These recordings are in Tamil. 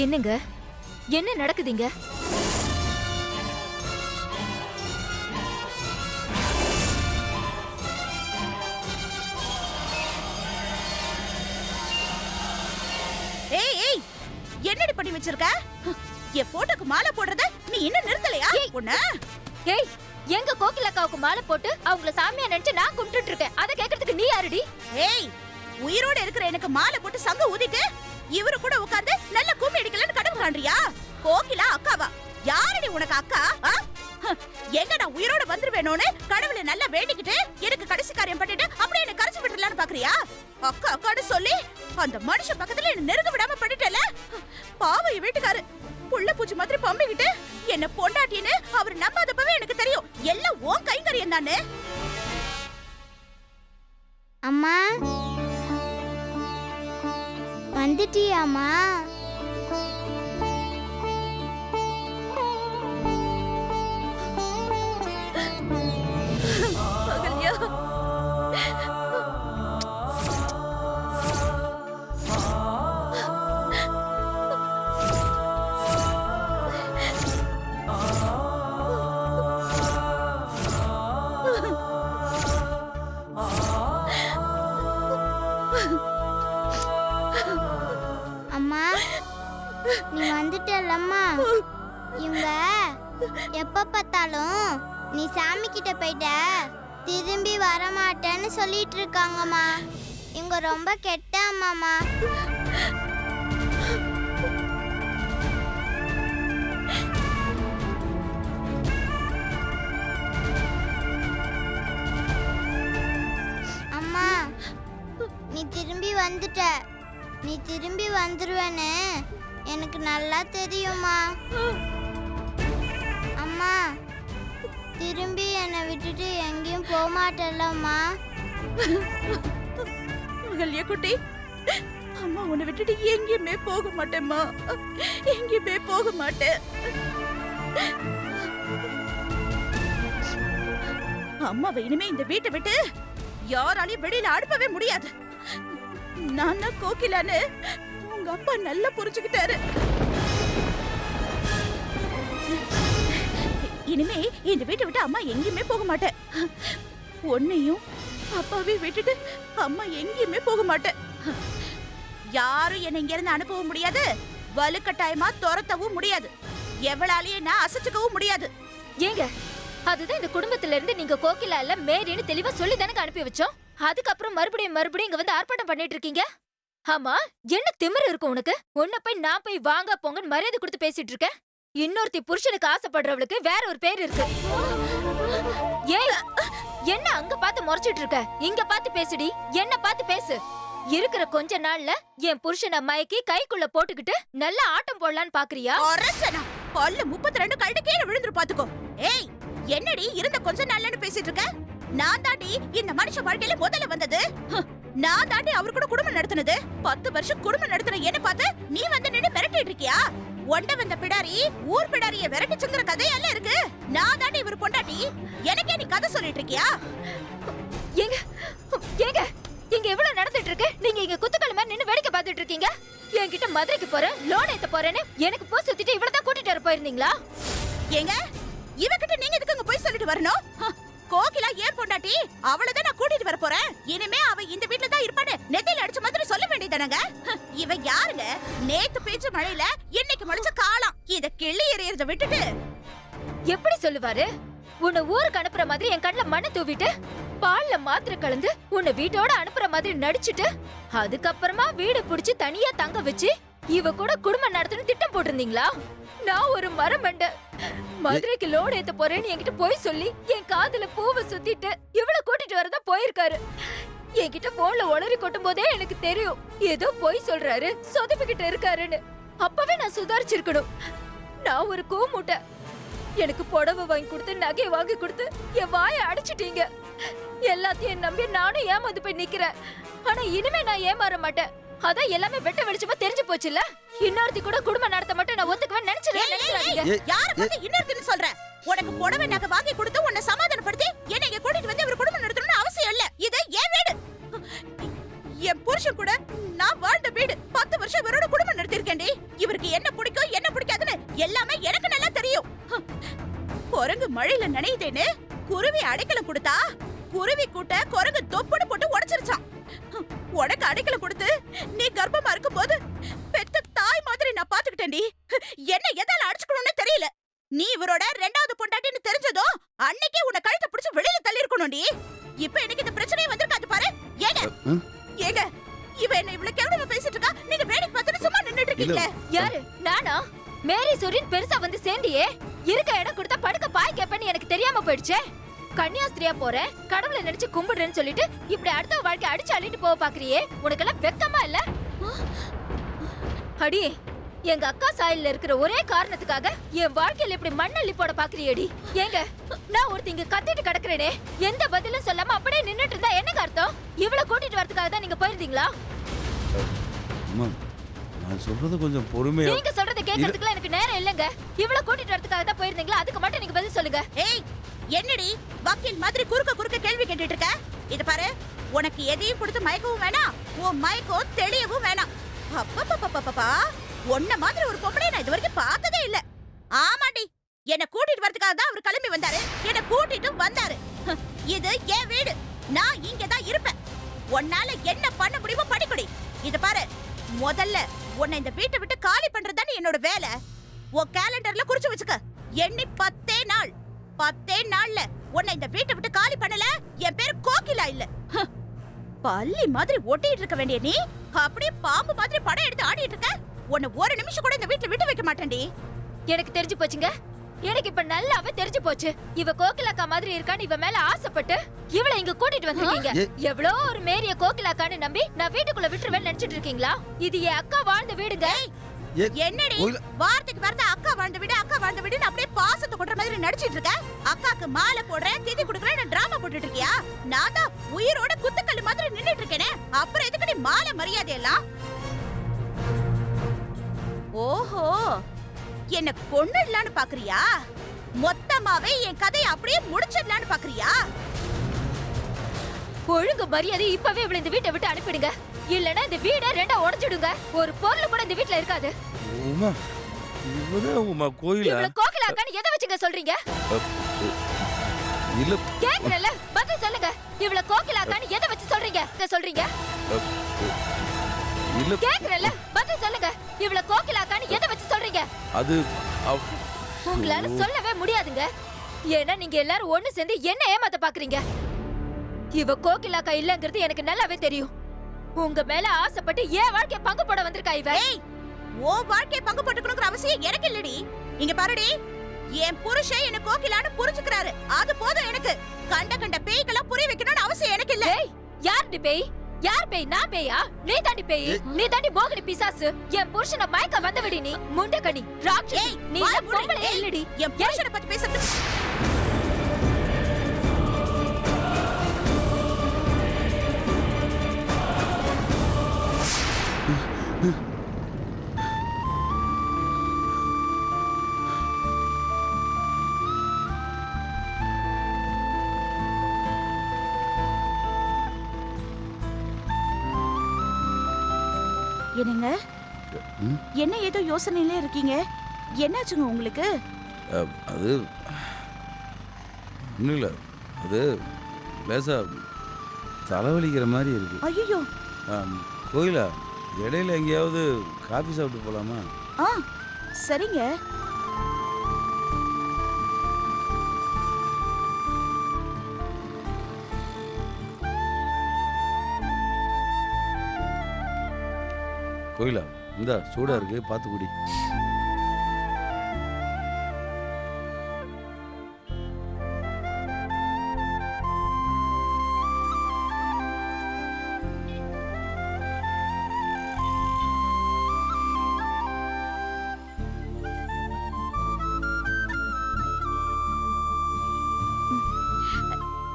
என்னங்க என்ன நடக்குதுங்க? ஏய் ஏய், என்னடி பண்ணி வச்சிருக்க? என் போட்டோக்கு மாலை போடுறத நீ இன்னும் நிறுத்தலையா? உன்ன ஏய், எங்க கோகிலக்காவுக்கு மாலை போட்டு அவங்கள சாமியா நினைச்சு நான் கும்பிட்டுட்டு இருக்கேன். அத கேக்குறதுக்கு நீ யாருடி? ஏய், உயிரோட இருக்கிற எனக்கு மாலை போட்டு சங்க ஊதிட்டு இவரு கூட உட்கார்ந்து நல்ல கும்மி அடிக்கலன்னு கனவு காண்றியா? கோகிலா அக்காவா? யாரடி உனக்கு அக்கா? எங்க நான் உயிரோட வந்துருவேனோன்னு கடவுளை நல்லா வேண்டிக்கிட்டு எனக்கு கடைசி காரியம் பண்ணிட்டு அப்படியே என்ன கரைச்சு விட்டுலான்னு பாக்குறியா? அக்கா அக்கான்னு சொல்லி அந்த மனுஷன் பக்கத்துல என்ன நெருங்க விடாம பண்ணிட்டல. பாவம் என் வீட்டுக்காரு புள்ள பூச்சி மாதிரி பம்பிக்கிட்டு என்ன பொண்டாட்டின்னு அவர் நம்பாதப்பவே எனக்கு தெரியும். எல்லாம் உன் கைங்கரியம் தானே. அம்மா வந்துட்டியாமா? அகல்யா, அம்மா நீ வந்துட்டல்லம்மா. இவங்க எப்ப பார்த்தாலும் நீ சாமி கிட்ட போயிட்ட திரும்பி வரமாட்டேன்னு சொல்லிட்டு இருக்காங்கம்மா. இவங்க ரொம்ப கெட்ட அம்மாமா. அம்மா நீ திரும்பி வந்துட்ட. நீ திரும்பி வந்துருவேன்னு எனக்கு நல்லா தெரியுமா. அம்மா திரும்பி என்னை விட்டுட்டு எங்கேயும் போக மாட்டேல்லம்மா. அகல்யா குட்டி, அம்மா உன்னை விட்டுட்டு எங்கேயுமே போக மாட்டேம்மா. எங்கேயுமே போக மாட்டேன். அம்மாவை இனிமே இந்த வீட்டை விட்டு யாராலையும் வெளியில அனுப்பவே முடியாது. நான் கோகிலான்னு உங்க அப்பா நல்லா புரிஞ்சுக்கிட்டாரு. இனிமே இந்த வீட்டை விட்டு அம்மா எங்கேயுமே போக மாட்டேன். உன்னையும் அப்பாவையும் விட்டுட்டு அம்மா எங்கேயுமே போக மாட்டேன். யாரும் என்ன இங்க இருந்து அனுப்பவும் முடியாது, வலுக்கட்டாயமா துரத்தவும் முடியாது, எவளாலேயும் நான் அசைச்சுக்கவும் முடியாது. ஏங்க, அதுதான் இந்த குடும்பத்துல இருந்து நீங்க கோகிலா இல்ல மேரின்னு தெளிவா சொல்லி தானே அனுப்பி வச்சோம். அதுக்கப்புறம் மறுபடியும் இங்க வந்து ஆர்ப்பாட்டம் பண்ணிட்டு இருக்கீங்க. ஆமா, என்ன திமிரு இருக்கும் உனக்கு? உன்ன போய் நான் போய் வாங்க போங்கன்னு மரியாதை கொடுத்து பேசிட்டு இருக்கேன். இன்னொருத்தி புருஷனுக்கு ஆசைப்படுறவளுக்கு வேற ஒரு பேர் இருக்கு. ஏய், என்ன அங்க பார்த்து முறைச்சிட்டு இருக்க? இங்க பார்த்து பேசுடி. என்ன பார்த்து பேசு. இருக்கிற கொஞ்ச நாள்ல என் புருஷனை மயக்கி கைக்குள்ள போட்டுக்கிட்டு நல்ல ஆட்டம் போடலான்னு பாக்குறியா? பல்லு 32 கழுட்டு கீழே விழுந்துரு பாத்துக்கோ. ஏய், என்னடி இருந்த கொஞ்ச நாள்லன்னு பேசிட்டு இருக்க? நான் தாண்டி இந்த மனுஷ வாழ்க்கையில முதல்ல வந்தது. நான் தாண்டி அவர் கூட குடும்பம் நடத்தினது. 10 வருஷம் குடும்பம் நடத்தின என்ன பார்த்து நீ வந்து நின்னு மிரட்டிட்டு இருக்கியா? ஒண்ட வந்த பிடாரி ஊர் பிடாரிய விரட்டிச்சுங்கிற கதையெல்லாம் இருக்கு. நான் தாண்டி இவர் பொண்டாட்டி. எனக்கே நீ கதை சொல்லிட்டு இருக்கியா? ஏங்க ஏங்க, இங்க எவ்வளவு நடந்துட்டு இருக்கு? நீங்க இங்க குத்துக்கள் மாதிரி நின்னு வேடிக்கை பார்த்துட்டு இருக்கீங்க. என்கிட்ட மதுரைக்கு போறேன், லோன் ஏத்த போறேன்னு எனக்கு பூ சுத்திட்டு இவ்வளவுதான் கூட்டிட்டு வர போயிருந்தீங்களா? ஏங்க, இவகிட்ட நீங்க எதுக்கு அங்க போய் சொல்லிட்டு வரணும்? கோகிலா ஏன் பொண்டாட்டி, அவளதான் நான் கூட்டிட்டு வர போறேன். இனிமே அவ இந்த வீட்ல தான் இருப்பான்னு நெத்தியில அடிச்ச மாதிரி சொல்ல வேண்டியதானங்க. இவ யாருங்க? நேத்து பேச்ச மழையில இன்னைக்கு மடிச்ச காலம். இத கிள்ளி எறியறத விட்டுட்டு எப்படி சொல்லுவாரு? உன்னை ஊருக்கு அனுப்புற மாதிரி என் கண்ணுல மண்ணை தூவிட்டு பால்ல மாத்திரை கலந்து உன்னை வீட்டோட அனுப்புற மாதிரி நடிச்சிட்டு அதுக்கப்புறமா வீடு புடிச்சு தனியா தங்க வச்சு இவ கூட குடும்பம் நடத்தணும் திட்டம் போட்டிருந்தீங்களா? நான் ஒரு மரமண்ட மதுரைக்கு லோடு ஏத்த போறேன்னு என்கிட்ட போய் சொல்லி என் காதுல பூவை சுத்திட்டு இவ்வளவு கூட்டிட்டு வரதா போயிருக்காரு. என்கிட்ட போன்ல உளறி கொட்டும் போதே எனக்கு தெரியும் ஏதோ போய் சொல்றாரு, சொதப்பிக்கிட்டு இருக்காருன்னு. அப்பவே நான் சுதாரிச்சிருக்கணும். நான் ஒரு கூமுட்டை. எனக்கு புடவை வாங்கி கொடுத்து நகை வாங்கி கொடுத்து என் வாயை அடிச்சிட்டீங்க. எல்லாத்தையும் நம்பி நானும் ஏமாந்து போய் நிக்கிறேன். ஆனா இனிமே நான் ஏமாற மாட்டேன். அதான் எல்லாமே வெட்ட வெளிச்சமா தெரிஞ்சு போச்சுல்ல. இன்னொருத்தி கூட குடும்பம் நடத்த மட்டும் நான் ஒத்துக்கவே நினைச்சிருக்கேன். யார பத்தி இன்னொருத்தின்னு சொல்ற? உனக்கு புடவை நகை வாங்கி கொடுத்து உன்னை சமாதானப்படுத்தி என்னை இங்க கூட்டிட்டு வந்து இவர் குடும்பம் நடத்தணும்னு அவசியம் இல்ல. இது என் வீடு. என் புருஷன் கூட நான் வாழ்ந்த வீடு. 10 வருஷம் இவரோட குடும்பம் நடத்திருக்கேன்டி. இவருக்கு என்ன குரங்கு மழையில நனையுதேன்னு குருவி அடைக்கலம் கொடுத்தா குருவி கூட்ட குரங்கு தொப்புன்னு போட்டு உடைச்சிருச்சான். உனக்கு அடைக்கலம் கொடுத்து நீ கர்ப்பமா இருக்கும் போது பெத்த தாய் மாதிரி நான் பாத்துக்கிட்டேன்டி. என்ன எதால அடிச்சுக்கணும்னு தெரியல. நீ இவரோட 2வது பொண்டாட்டின்னு தெரிஞ்சதோ அன்னைக்கே உன்னை கழுத்தை பிடிச்சு வெளியில தள்ளி இருக்கணும்டி. இப்ப எனக்கு இந்த பிரச்சனையே வந்திருக்காது பாரு. ஏங்க இவ என்ன இவ்வளவு கேவலமா பேசிட்டு இருக்கா, நீங்க வேடிக்கை பார்த்துட்டு சும்மா நின்னுட்டு இருக்கீங்க. யாரு? நானா? மேரி சூரியன் பெருசா வந்து சேர்ந்தியே, இருக்க இடம் கொடுத்தா படுக்க பாய் கேப்பன்னு எனக்கு தெரியாம போயிடுச்சே. கன்னியாஸ்திரியா போறேன், கடவுளை நினைச்சு கும்பிடுறேன்னு சொல்லிட்டு இப்படி அடுத்த வாழ்க்கை அடிச்சு அள்ளிட்டு போக பாக்குறியே, உனக்கெல்லாம் வெக்கமா இல்ல? அடி, எங்க அக்கா சாயல்ல இருக்கிற ஒரே காரணத்துக்காக என் வாழ்க்கையில இப்படி மண்ணள்ளி போட பாக்குறியேடி. ஏங்க நான் ஒருத்தி இங்க கத்திட்டு கிடக்குறேனே, எந்த பதிலும் சொல்லாம அப்படியே நின்னுட்டு இருந்தா என்னங்க அர்த்தம்? இவ்வளவு கூட்டிட்டு வரதுக்காக தான் நீங்க போயிருந்தீங்களா? நான் சொல்றது கொஞ்சம் பொறுமையா. நீங்க சொல்றத கேட்கிறதுக்குலாம் எனக்கு நேரம் இல்லங்க. இவ்வளவு கூட்டிட்டு வரதுக்காக தான் போயிருந்தீங்களா? அதுக்கு மட்டும் நீங்க பதில் சொல்லுங்க. ஏய் என்னடி வக்கீல் மாதிரி குறுக்க கேள்வி கேட்டுட்டு இருக்க? இது பாரு, உனக்கு எதையும் கொடுத்து மயக்கவும் வேணாம், உன் மயக்கம் தெளியவும் வேணாம். அப்பப்பப்பப்பப்பா, உன்ன மாதிரி ஒரு பொம்பளை நான் இது வரைக்கும் பார்த்ததே இல்ல. ஆமாடி, என்ன கூட்டிட்டு வரதுக்காக தான் அவர் கிளம்பி வந்தாரு. என்ன கூட்டிட்டு வந்தாரு. இது என் வீடு, நான் இங்க தான் இருப்பேன். உன்னால என்ன பண்ண முடியுமோ பண்ணிக்கொடி. இது பாரு, முதல்ல உன்னை இந்த வீட்டை விட்டு காலி பண்றதுதானே என்னோட வேலை. உன் கேலண்டர்ல குறிச்சு வச்சுக்க. எண்ணி 10 நாள், 10 நாள்ல உன்னை இந்த வீட்டை விட்டு காலி பண்ணல, என் பேரு கோகிலா இல்ல. பள்ளி மாதிரி ஒட்டிட்டு இருக்க வேண்டிய நீ அப்படியே பாம்பு மாதிரி படம் எடுத்து ஆடிட்டு இருக்க. உன்னை ஒரு நிமிஷம் கூட இந்த வீட்டுல விட்டு வைக்க மாட்டேன்டி. எனக்கு தெரிஞ்சு போச்சுங்க. எனக்கு இப்ப நல்லாவே தெரிஞ்சு போச்சு. இவ கோகிலாக்கா மாதிரி இருக்கான்னு இவ மேல ஆசைப்பட்டு இவளை இங்க கூட்டிட்டு வந்திருக்கீங்க. எவ்வளோ ஒரு மேரிய கோகிலாக்கான்னு நம்பி நான் வீட்டுக்குள்ள விட்டுருவேன்னு நினைச்சிட்டு இருக்கீங்களா? இது என் அக்கா வாழ்ந்த வீடுங்க. என்னடி வார்த்தைக்கு வார்த்தை அக்கா வாழ்ந்த வீடுன்னு அப்படியே பாசத்தை கொட்டுற மாதிரி நடிச்சிட்டு இருக்க? அக்காக்கு மாலை போடுறேன், திதி குடுக்குறேன், டிராமா போட்டுட்டு இருக்கியா? நான் தான் உயிரோட குத்துக்கல்லு மாதிரி நின்னுட்டு இருக்கேனே, அப்புறம் எதுக்கு நீ மாலை மரியாதை எல்லாம்? ஓஹோ, என்ன கொன்னுடலான்னு பாக்குறியா? மொத்தமாவே என் கதையை அப்படியே முடிச்சிடலான்னு பாக்குறியா? ஒழுங்கு மரியாதை இப்பவே இவளை இந்த வீட்டை விட்டு அனுப்பிடுங்க. இல்லனா இந்த வீடை 2ஆ உடைச்சிடுங்க. ஒரு பொருள் கூட இந்த வீட்ல இருக்காது. உமா, இவதான் உமா கோயிலா? இவள கோகிலாக்கான்னு எதை வச்சுங்க சொல்றீங்க? இல்ல கேக்குறல, பதில் சொல்லுங்க. இவள கோகிலாக்கான்னு எதை வச்சு சொல்றீங்க? இல்ல கேக்குறல, பதில் சொல்லுங்க. இவள கோகிலாக்கான்னு எதை வச்சு சொல்றீங்க? அது உங்களால சொல்லவே முடியாதுங்க. ஏன்னா நீங்க எல்லாரும் ஒண்ணு சேர்ந்து என்ன ஏமாத்த பாக்குறீங்க. இவ கோகிலாக்கா இல்லங்கிறது எனக்கு நல்லாவே தெரியும். உங்க மேல ஆசைப்பட்டு ஏன் வாழ்க்கைய பங்கு போட வந்திருக்கா இவ. ஏய், ஓ வாழ்க்கைய பங்கு போட்டுக்கணுங்கிற அவசியம் எனக்கு இல்லடி. இங்க பாருடி, என் புருஷன் என்ன கோகிலான்னு புரிஞ்சுக்கிறாரு, அது போதும் எனக்கு. கண்ட பேய்க்கெல்லாம் புரிய வைக்கணும்னு அவசியம் எனக்கு இல்ல. ஏய், யாருடி பேய்? யார் பேய்? நான் பேயா? நீ தாண்டி பேய். நீ தாண்டி போகடி பிசாசு. என் புருஷனை மயக்க வந்தவடி நீ. முண்டக்கணி ராட்சசி. நீ பொம்பளையே இல்லடி. என் புருஷனை பத்தி பேசுறது என்னங்க? என்ன ஏதோ யோசனையில இருக்கீங்க? என்னாச்சுங்க உங்களுக்கு? அது ஒன்றும் இல்லை, அது லேசா தலைவலிக்கிற மாதிரி இருக்கு. ஐயோ, கோயிலா, இடையில எங்கேயாவது காபி சாப்பிட்டு போலாமா? சரிங்க. கோயிலா, இந்தா சூடா இருக்கு, பார்த்து குடி.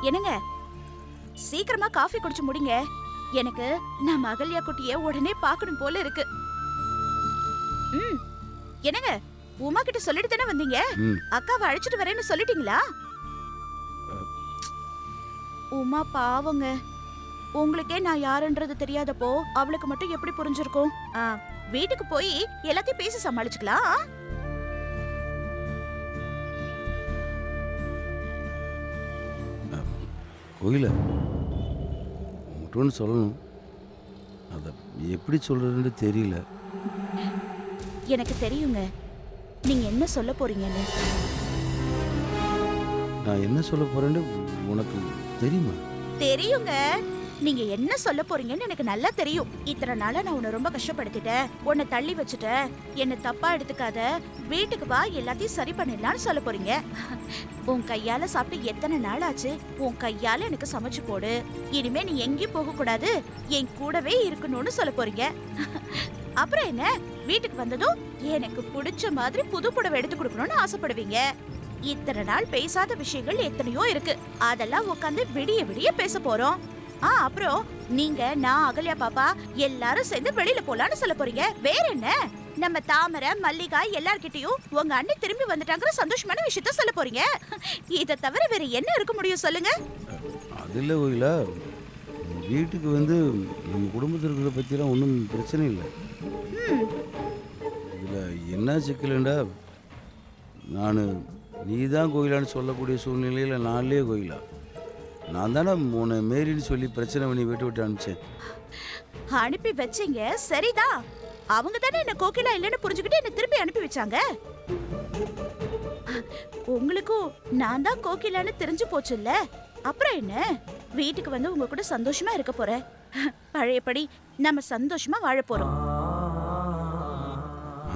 என்னங்க, சீக்கிரமா காஃபி குடிச்சு முடிங்க. எனக்கு நான் மகள்யா குட்டிய உடனே பார்க்கணும் போல இருக்கு. என்னங்க, உமா கிட்ட சொல்லிட்டு தானே வந்தீங்க? அக்காவை அழைச்சிட்டு வரேன்னு சொல்லிட்டீங்களா? உமா பாவங்க, உங்களுக்கே நான் யாருன்றது தெரியாதப்போ அவளுக்கு மட்டும் எப்படி புரிஞ்சிருக்கும்? வீட்டுக்கு போய் எல்லாத்தையும் பேசி சமாளிச்சுக்கலாம். கோயில உங்கள்கிட்ட சொல்லணும், அதை எப்படி சொல்கிறதுன்னு தெரியல. எனக்கு தெரியுங்க நீங்க என்ன சொல்ல போறீங்கன்னு. நான் என்ன சொல்ல போகிறேன்னு உனக்கு தெரியுமா? தெரியுங்க நீங்க என்ன சொல்ல போறீங்கன்னு எனக்கு நல்லா தெரியும். இத்தனை நாளா நான் உன்னை ரொம்ப கஷ்டப்படுத்திட்டேன், உன்னை தள்ளி வச்சுட்டேன், என்ன தப்பா எடுத்துக்காத, வீட்டுக்கு வா எல்லாத்தையும் சரி பண்ணிடலாம்னு சொல்ல போறீங்க. உன் கையால சாப்பிட்டு எத்தனை நாள் ஆச்சு, உன் கையால எனக்கு சமைச்சு போடு, இனிமே நீ எங்கேயும் போக கூடாது, என் கூடவே இருக்கணும்னு சொல்ல போறீங்க. அப்புறம் என்ன, வீட்டுக்கு வந்ததும் எனக்கு பிடிச்ச மாதிரி புது புடவை எடுத்து கொடுக்கணும்னு ஆசைப்படுவீங்க. இத்தனை நாள் பேசாத விஷயங்கள் எத்தனையோ இருக்கு, அதெல்லாம் உட்காந்து விடிய விடிய பேச போறோம். அப்புறம் நீங்க, நான், அகல்யா பாப்பா எல்லாரும் சேர்ந்து வெளியில போலான்னு சொல்ல போறீங்க. வேற என்ன, நம்ம தாமரை மல்லிகா எல்லார்கிட்டயும் உங்க அண்ணி திரும்பி வந்துட்டாங்கிற சந்தோஷமான விஷயத்த சொல்ல போறீங்க. இதை தவிர வேற என்ன இருக்க முடியும் சொல்லுங்க? அது இல்லை கோயிலா, வீட்டுக்கு வந்து நம்ம குடும்பத்தில் இருக்கிறத பற்றிலாம் ஒன்றும் பிரச்சனை இல்லை. இதில் என்ன சிக்கலுண்டா, நான் நீ தான் கோயிலான்னு சொல்லக்கூடிய சூழ்நிலையில் நான்லே கோயிலா. நான் தானே உன்னை மேரின்னு சொல்லி பிரச்சனை பண்ணி வீட்டு விட்டு அனுப்பிச்சேன். அனுப்பி வச்சீங்க சரிதான், அவங்க தானே என்ன கோகிலா இல்லைன்னு புரிஞ்சுக்கிட்டு என்ன திருப்பி அனுப்பி வச்சாங்க. உங்களுக்கும் நான் தான் கோகிலான்னு தெரிஞ்சு போச்சுல்ல, அப்புறம் என்ன, வீட்டுக்கு வந்து உங்க கூட சந்தோஷமா இருக்க போறேன். பழையபடி நம்ம சந்தோஷமா வாழ போறோம்.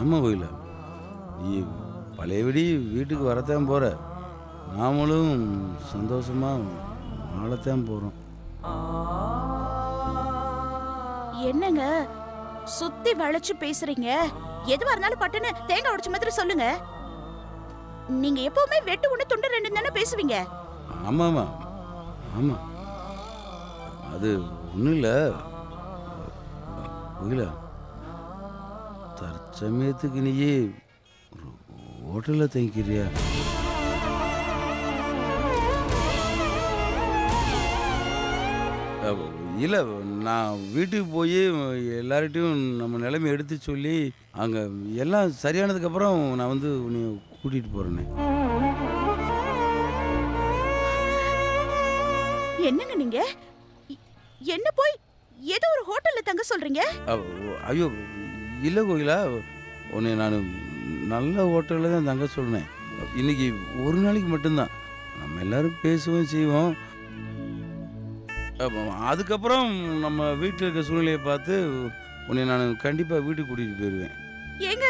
ஆமாம் கோயிலா, நீ பழையபடி வீட்டுக்கு வரத்தான் போகிற, நாமளும் சந்தோஷமாக வாழத்தான் போகிறோம். என்னங்க சுத்தி வளைச்சு பேசுறீங்க? எதுவா இருந்தாலும் பட்டுன்னு தேங்காய் உடைச்ச மாதிரி சொல்லுங்க. நீங்க எப்பவுமே வெட்டு ஒண்ணு துண்டு ரெண்டு தானே பேசுவீங்க. ஆமாம்மா, ஆமாம், அது ஒன்றும் இல்லை கோயிலா, தற்சமயத்துக்கு நீயே ஒரு ஹோட்டலில் தங்கிக்கிறியா? இல்லை, நான் வீட்டுக்கு போய் எல்லார்கிட்டையும் நம்ம நிலைமை எடுத்து சொல்லி அங்கே எல்லாம் சரியானதுக்கப்புறம் நான் வந்து உன்னை கூட்டிகிட்டு போகிறேனே. என்னங்க நீங்க என்ன போய் ஏதோ ஒரு ஹோட்டல்ல தங்க சொல்றீங்க? ஐயோ இல்லை கோயிலா, உன்னை நான் நல்ல ஹோட்டலில் தான் தங்க சொல்கிறேன். இன்னைக்கு ஒரு நாளைக்கு மட்டும்தான், நம்ம எல்லாரும் பேசுவோம் செய்வோம், அதுக்கப்புறம் நம்ம வீட்டில் இருக்க சூழ்நிலையை பார்த்து உன்னை நான் கண்டிப்பாக வீட்டுக்கு கூட்டிகிட்டு போயிடுவேன். ஏங்க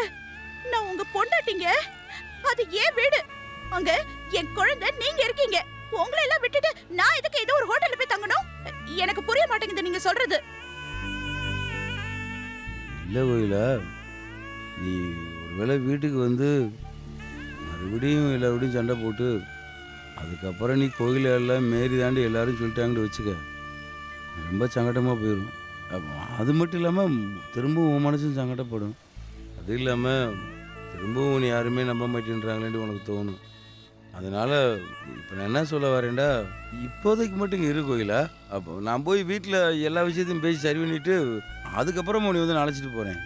நான் உங்க பொண்டாட்டிங்க, அது ஏன் வீடு, அங்க என் குழந்தை நீங்க இருக்கீங்க. உங்களை எல்லாம் விட்டுட்டு நான் எதுக்கு ஏதோ ஒரு ஹோட்டல்ல போய் தங்கணும்? எனக்கு புரிய மாட்டேங்குது நீங்க சொல்றது. இல்லை கோயிலா, நீ ஒருவேளை வீட்டுக்கு வந்து மறுபடியும் எல்லாரோடையும் சண்டை போட்டு அதுக்கப்புறம் நீ கோயில எல்லாம் மேரி தாண்டி எல்லாரும் சொல்லிட்டாங்கன்னு வச்சுக்க, ரொம்ப சங்கடமாக போயிடும். அது மட்டும் இல்லாமல் திரும்பவும் உன் மனசும் சங்கடப்படும். அது இல்லாமல் திரும்பவும் உன்னை யாருமே நம்ப மாட்டேன்றாங்களேன்னு உனக்கு தோணும். அதனால் இப்போ நான் என்ன சொல்ல வரேன்டா, இப்போதைக்கு மட்டும் இங்கே இரு கோயிலா. அப்போ நான் போய் வீட்டில் எல்லா விஷயத்தையும் பேசி சரி பண்ணிவிட்டு அதுக்கப்புறம் உன்னை வந்து நான் அழைச்சிட்டு போகிறேன்.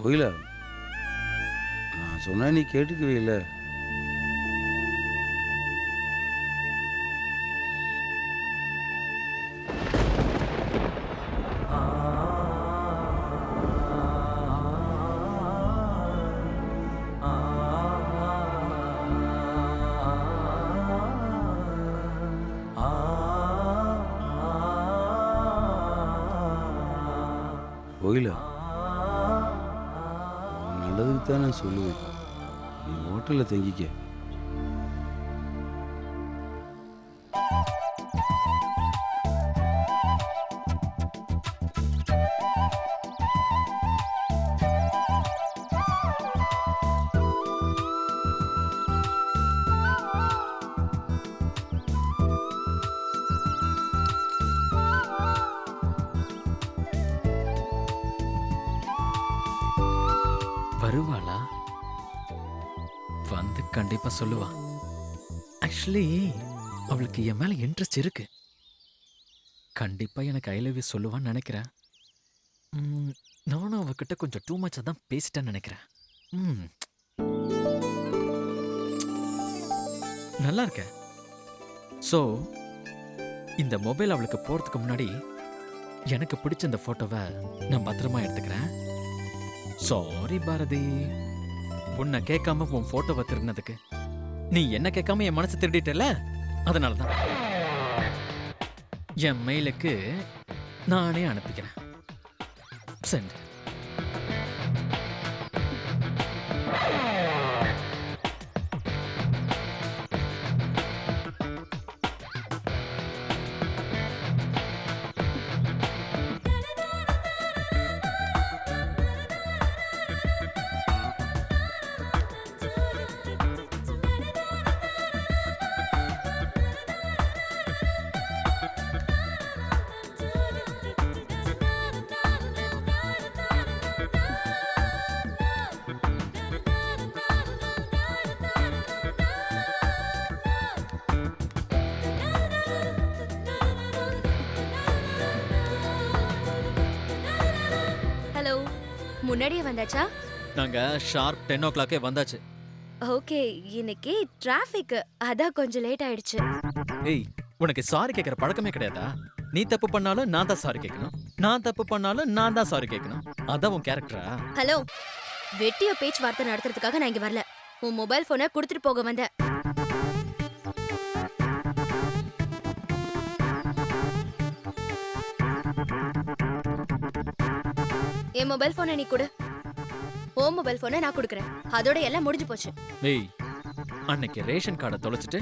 கோயிலா, நான் சொன்னா நீ கேட்டுக்குவே இல்லை. கோயிலா, நல்லதுக்கு தான் நான் சொல்லுவேன், நீ ஹோட்டலில் தங்கிக்க. வருவாளா? வந்து கண்டிப்பா சொல்லுவா. ஆக்சுவலி அவளுக்கு என் மேல இன்ட்ரெஸ்ட் இருக்கு. கண்டிப்பா எனக்கு ஐ லவ் யூ சொல்லுவான்னு நினைக்கிறேன். நானும் அவகிட்ட கொஞ்சம் டூ மச்சா தான் பேசிட்டேன்னு நினைக்கிறேன். நல்லா இருக்க. ஸோ இந்த மொபைல் அவளுக்கு போறதுக்கு முன்னாடி எனக்கு பிடிச்ச இந்த போட்டோவை நான் பத்திரமா எடுத்துக்கிறேன். சாரி பாரதி, உன்னை கேட்காம உன் போட்டோவை திருடினதுக்கு. நீ என்ன கேட்காம என் மனசு திருடிட்டல, அதனாலதான் என் மெயிலுக்கு நானே அனுப்பிக்கிறேன். சென்ட். ஹலோ, முன்னாடியே வந்தாச்சா? நாங்க ஷார்ப் 10 o'clock வந்தாச்சு. ஓகே, இன்னைக்கு டிராஃபிக், அதான் கொஞ்சம் லேட் ஆயிடுச்சு. ஏய், உனக்கு சாரி கேட்கற பழக்கமே கிடையாதா? நீ தப்பு பண்ணாலும் நான் தான் சாரி கேட்கணும், நான் தப்பு பண்ணாலும் நான் தான் சாரி கேட்கணும். அதான் உன் கேரக்டரா? ஹலோ, வெட்டிய பேச்சுவார்த்தை நடத்துறதுக்காக நான் இங்க வரல. உன் மொபைல் போனை கொடுத்துட்டு போக வந்தேன். என் மொபைல் போனை நீ கொடு, உன் மொபைல் போனை நான் கொடுக்கறேன். அதோட எல்லாம் முடிஞ்சு போச்சு. ஏய், அன்னைக்கு ரேஷன் கார்டை தொலைச்சிட்டு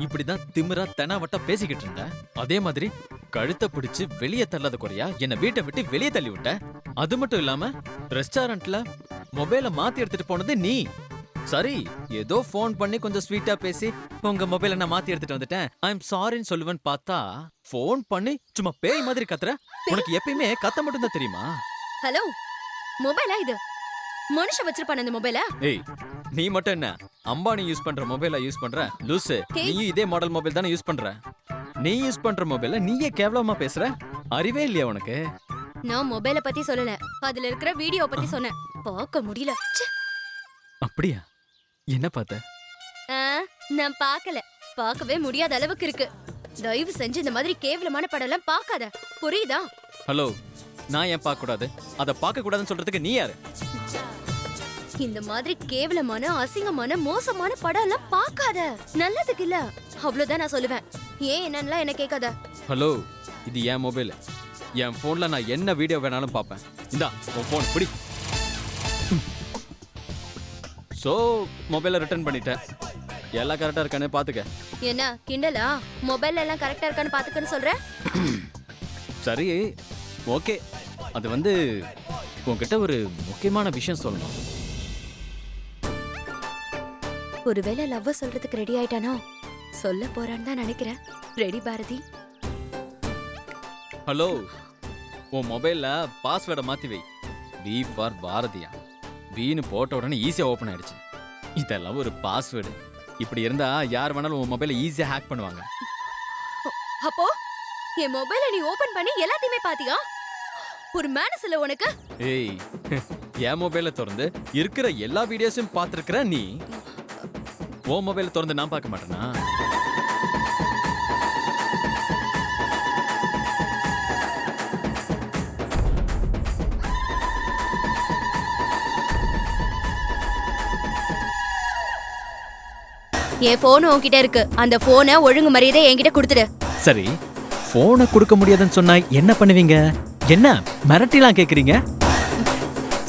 இப்படிதான் திமிரா தெனாவட்டா பேசிக்கிட்டு இருந்த. அதே மாதிரி கழுத்தை பிடிச்சு வெளியே தள்ளாத குறையா என்ன வீட்டை விட்டு வெளியே தள்ளி விட்ட. அது மட்டும் இல்லாம ரெஸ்டாரண்ட்ல மொபைலை மாத்தி எடுத்துட்டு போனது நீ. சரி, ஏதோ ஃபோன் பண்ணி கொஞ்சம் ஸ்வீட்டா பேசி உங்க மொபைலை நான் மாத்தி எடுத்துட்டு வந்துட்டேன், ஐ எம் சாரின்னு சொல்லுவேன்னு பார்த்தா ஃபோன் பண்ணி சும்மா பேய் மாதிரி கத்துற. உனக்கு எப்பயுமே கத்த மட்டும் தான் தெரியுமா? ஹலோ, மொபைலா இது? மனுஷன் வச்சிருப்பான இந்த மொபைல? ஏய், நீ மட்டும் என்ன அம்பானி யூஸ் பண்ற மொபைலை யூஸ் பண்ற? லூசு, Hey. நீயும் இதே மாடல் மொபைல் தானே யூஸ் பண்ற. நீ யூஸ் பண்ற மொபைல நீயே கேவலமா பேசுற. அறிவே இல்லையா உனக்கு? நான் மொபைலை பத்தி சொல்லல, அதுல இருக்கிற வீடியோ பத்தி சொன்னேன். பார்க்க முடியல. ச்சே. அப்படியா? என்ன பார்த்த? ஆ, நான் பார்க்கல. பார்க்கவே முடியாத அளவுக்கு இருக்கு. தயவு செஞ்சு இந்த மாதிரி கேவலமான படம் எல்லாம் பார்க்காத, புரியுதா? ஹலோ, நான் ஏன் பார்க்க கூடாது? அதை பார்க்க கூடாதுன்னு சொல்றதுக்கு நீ யாரு? இந்த மாதிரி கேவலமான, அசிங்கமான, மோசமான படம் எல்லாம் பார்க்காத. நல்லதுக்கு இல்ல, அவ்வளவுதான் நான் சொல்லுவேன். ஏன் என்னன்னா என்ன கேட்காத. ஹலோ, இது என் மொபைல். என் போன்ல நான் என்ன வீடியோ வேணாலும் பார்ப்பேன். இந்தா உன் போன் பிடி. சோ மொபைலை ரிட்டர்ன் பண்ணிட்டேன். எல்லாம் கரெக்டா இருக்கானே பாத்துக்க. என்ன கிண்டலா? மொபைல்ல எல்லாம் கரெக்டா இருக்கான்னு பாத்துக்கன்னு சொல்ற? சரி, ஓகே. அது வந்து உன்கிட்ட ஒரு முக்கியமான விஷயம் சொல்லணும். ஒருவேளை லவ்வ சொல்றதுக்கு ரெடி ஆயிட்டானோ? சொல்ல போறான்னு தான் நினைக்கிறேன். ரெடி பாரதி? ஹலோ, உன் மொபைல்ல பாஸ்வேர்டை மாத்தி வை. வி ஃபார் பாரதியா. வீணு போட்ட உடனே ஈஸியா ஓபன் ஆயிடுச்சு. இதெல்லாம் ஒரு பாஸ்வேர்டு. இப்படி இருந்தா யார் வேணாலும் உன் மொபைலை ஈஸியா ஹேக் பண்ணுவாங்க. அப்போ என் மொபைலை நீ ஓபன் பண்ணி எல்லாத்தையுமே பாத்தியா? ஒரு மேனஸ் இல்ல உனக்கு? ஏய், என் மொபைலை திறந்து இருக்கிற எல்லா வீடியோஸையும் பார்த்திருக்கிற நீ, உன் மொபைலை திறந்து நான் பார்க்க மாட்டேனா? என் போன் உன்கிட்ட இருக்கு. அந்த போனை ஒழுங்கு மரியாதை என்கிட்ட கொடுத்துடு. சரி, போனை கொடுக்க முடியாதுன்னு சொன்னா என்ன பண்ணுவீங்க? என்ன மிரட்டிலாம் கேக்குறீங்க?